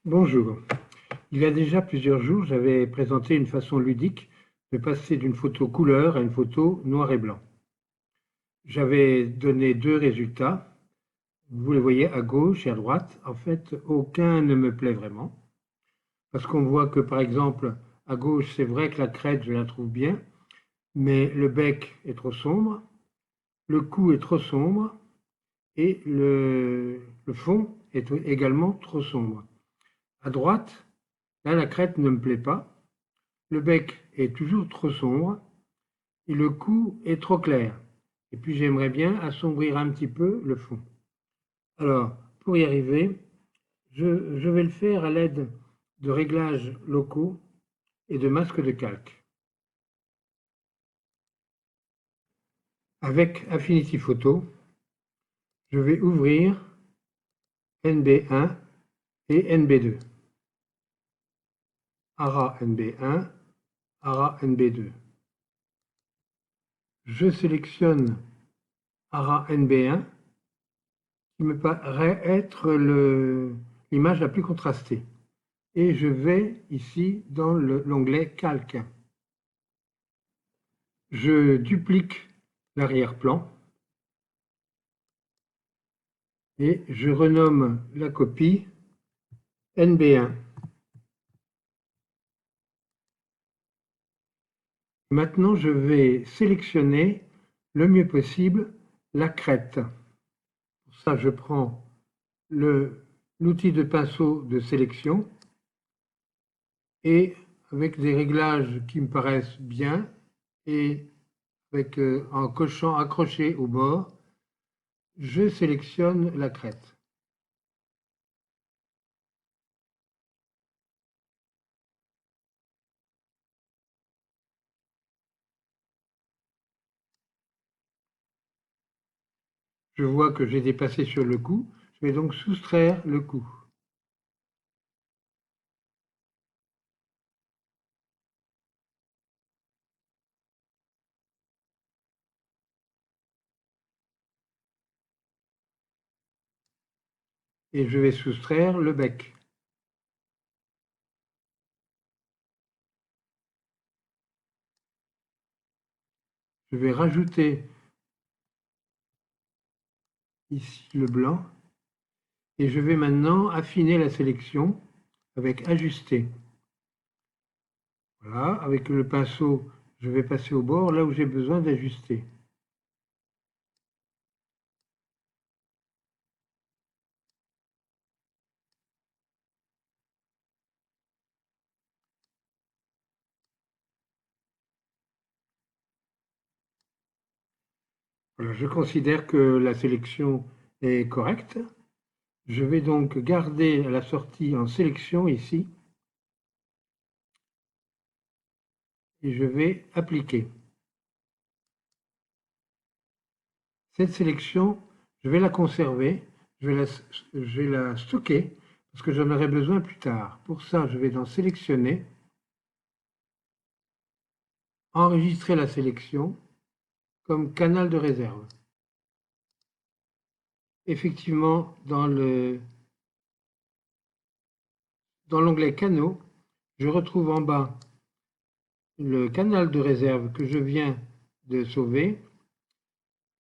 Bonjour. Il y a déjà plusieurs jours, j'avais présenté une façon ludique de passer d'une photo couleur à une photo noir et blanc. J'avais donné deux résultats. Vous les voyez à gauche et à droite. En fait, aucun ne me plaît vraiment. Parce qu'on voit que, par exemple, à gauche, c'est vrai que la crête, je la trouve bien, mais le bec est trop sombre, le cou est trop sombre et le fond est également trop sombre. À droite, là, la crête ne me plaît pas. Le bec est toujours trop sombre et le cou est trop clair. Et puis j'aimerais bien assombrir un petit peu le fond. Alors, pour y arriver, je vais le faire à l'aide de réglages locaux et de masques de calque. Avec Affinity Photo, je vais ouvrir NB1 et NB2. ARA NB1, ARA NB2. Je sélectionne ARA NB1 qui me paraît être l'image la plus contrastée. Et je vais ici dans l'onglet Calque. Je duplique l'arrière-plan et je renomme la copie NB1. Maintenant, je vais sélectionner le mieux possible la crête. Pour ça, je prends l'outil de pinceau de sélection et avec des réglages qui me paraissent bien et en cochant accroché au bord, je sélectionne la crête. Je vois que j'ai dépassé sur le cou, je vais donc soustraire le cou. Et je vais soustraire le bec. Je vais rajouter ici le blanc et je vais maintenant affiner la sélection avec ajuster. Voilà, avec le pinceau, je vais passer au bord là où j'ai besoin d'ajuster. Voilà, je considère que la sélection est correcte. Je vais donc garder la sortie en sélection ici et je vais appliquer. Cette sélection, je vais la conserver, je vais la stocker parce que j'en aurai besoin plus tard. Pour ça, je vais dans Sélectionner, enregistrer la sélection comme canal de réserve. Effectivement, dans l'onglet Canaux, je retrouve en bas le canal de réserve que je viens de sauver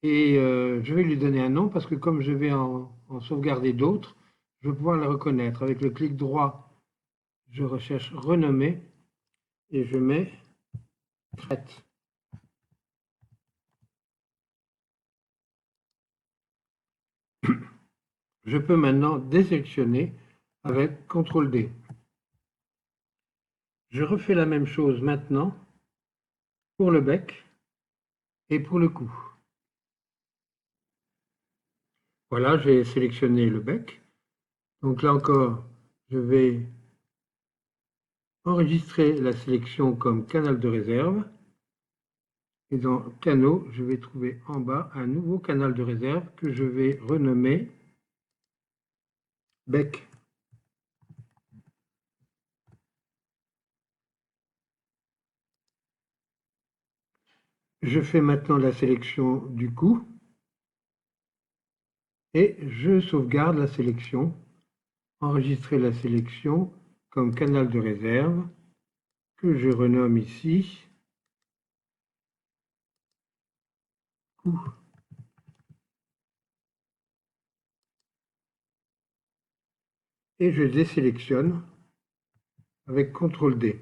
et je vais lui donner un nom parce que comme je vais en sauvegarder d'autres, je vais pouvoir le reconnaître. Avec le clic droit, je recherche Renommer et je mets Crête. Je peux maintenant désélectionner avec CTRL-D. Je refais la même chose maintenant pour le bec et pour le cou. Voilà, j'ai sélectionné le bec. Donc là encore, je vais enregistrer la sélection comme canal de réserve. Et dans Canaux, je vais trouver en bas un nouveau canal de réserve que je vais renommer bec. Je fais maintenant la sélection du cou et je sauvegarde la sélection enregistrer la sélection comme canal de réserve que je renomme ici coup. Et je désélectionne avec CTRL D.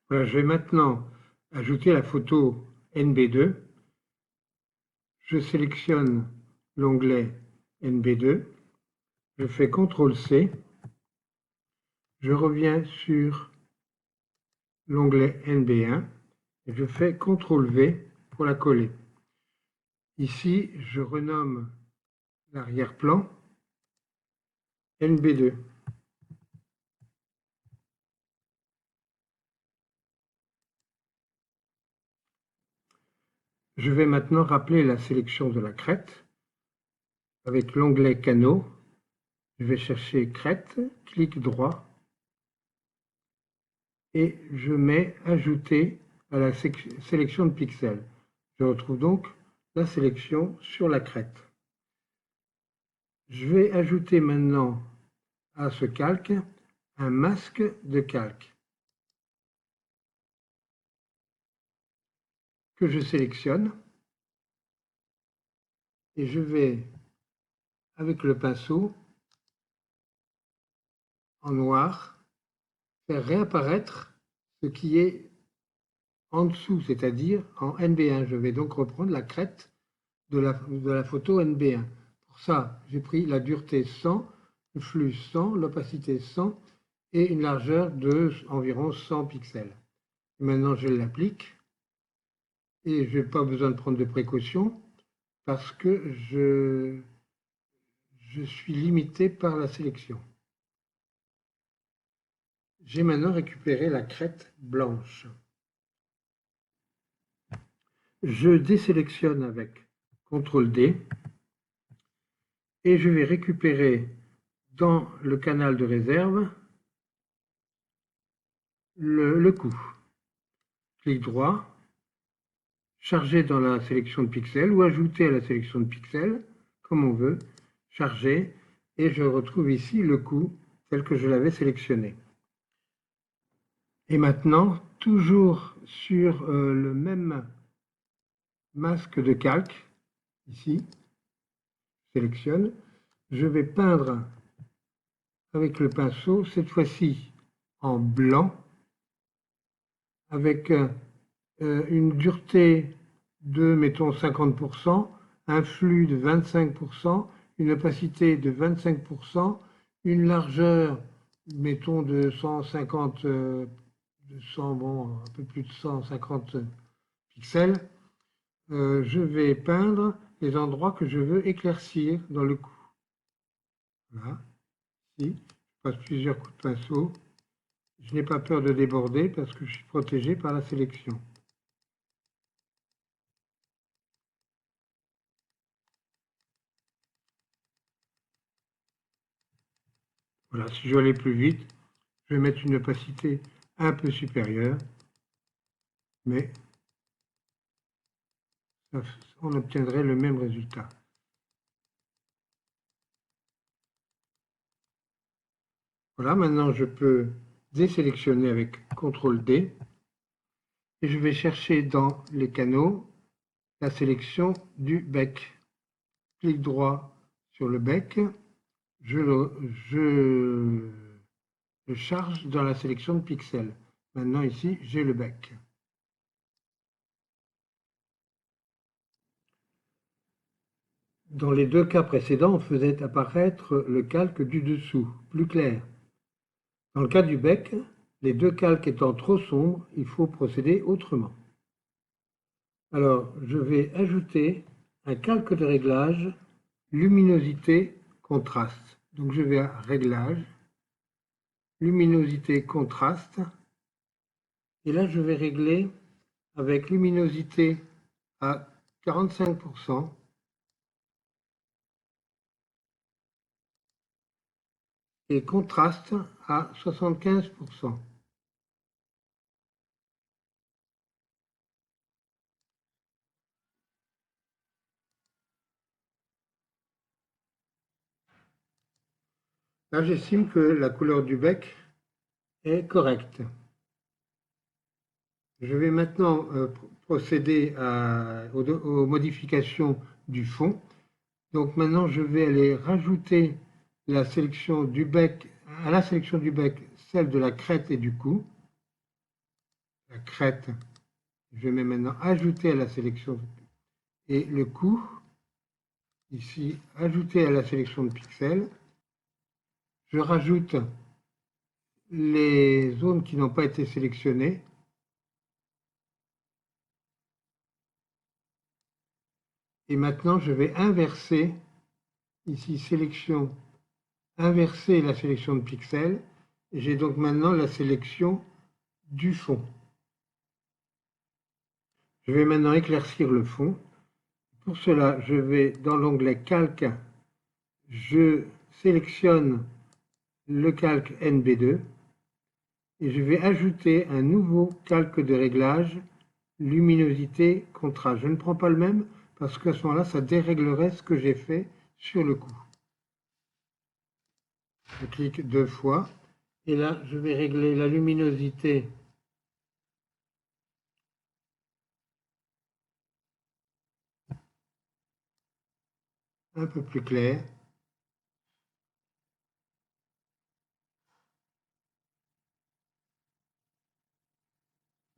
Voilà, je vais maintenant ajouter la photo NB2. Je sélectionne l'onglet NB2. Je fais CTRL C. Je reviens sur l'onglet NB1 et je fais CTRL V pour la coller. Ici, je renomme l'arrière-plan NB2. Je vais maintenant rappeler la sélection de la crête avec l'onglet Canaux. Je vais chercher crête, clic droit et je mets ajouter à la sélection de pixels. Je retrouve donc la sélection sur la crête. Je vais ajouter maintenant à ce calque un masque de calque que je sélectionne et je vais, avec le pinceau en noir, faire réapparaître ce qui est en dessous, c'est-à-dire en NB1. Je vais donc reprendre la crête de la photo NB1. Pour ça, j'ai pris la dureté 100, le flux 100, l'opacité 100 et une largeur de environ 100 pixels. Et maintenant, je l'applique et je n'ai pas besoin de prendre de précautions parce que je suis limité par la sélection. J'ai maintenant récupéré la crête blanche. Je désélectionne avec CTRL D et je vais récupérer dans le canal de réserve le coup. Clic droit, charger dans la sélection de pixels ou ajouter à la sélection de pixels, comme on veut, charger, et je retrouve ici le coup tel que je l'avais sélectionné. Et maintenant, toujours sur le même masque de calque, ici, sélectionne, je vais peindre avec le pinceau, cette fois-ci en blanc, avec une dureté de, mettons, 50%, un flux de 25%, une opacité de 25%, une largeur, mettons, de 150, bon, un peu plus de 150 pixels. Je vais peindre les endroits que je veux éclaircir dans le coup. Voilà, ici, je passe plusieurs coups de pinceau. Je n'ai pas peur de déborder parce que je suis protégé par la sélection. Voilà, si je veux aller plus vite, je vais mettre une opacité un peu supérieure, mais on obtiendrait le même résultat. Voilà, maintenant je peux désélectionner avec CTRL D et je vais chercher dans les canaux la sélection du bec. Clic droit sur le bec, je le charge dans la sélection de pixels. Maintenant ici, j'ai le bec. Dans les deux cas précédents, on faisait apparaître le calque du dessous, plus clair. Dans le cas du bec, les deux calques étant trop sombres, il faut procéder autrement. Alors, je vais ajouter un calque de réglage, luminosité, contraste. Donc je vais à Réglages, luminosité, contraste, et là je vais régler avec luminosité à 45%, et contraste à 75%. Là, j'estime que la couleur du bec est correcte. Je vais maintenant procéder aux modifications du fond. Donc maintenant, je vais aller rajouter la sélection du bec, à la sélection du bec, celle de la crête et du cou. La crête, je vais maintenant ajouter à la sélection et le cou, ici, ajouter à la sélection de pixels. Je rajoute les zones qui n'ont pas été sélectionnées. Et maintenant, je vais inverser, ici, sélection, inverser la sélection de pixels. J'ai donc maintenant la sélection du fond. Je vais maintenant éclaircir le fond. Pour cela, je vais dans l'onglet Calque, je sélectionne le calque NB2 et je vais ajouter un nouveau calque de réglage, luminosité, contraste. Je ne prends pas le même parce qu'à ce moment-là, ça déréglerait ce que j'ai fait sur le coup. Je clique 2 fois et là, je vais régler la luminosité un peu plus claire.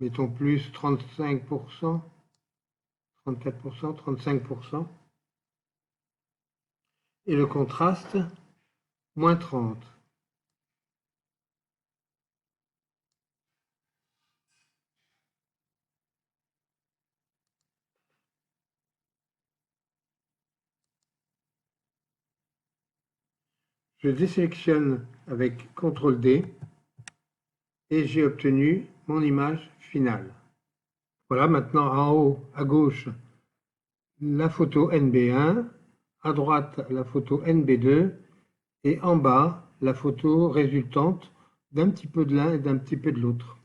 Mettons plus 35%, 34%, 35%. Et le contraste, moins 30. Je désélectionne avec CTRL-D et j'ai obtenu mon image finale. Voilà, maintenant en haut à gauche la photo NB1, à droite la photo NB2 et en bas la photo résultante d'un petit peu de l'un et d'un petit peu de l'autre.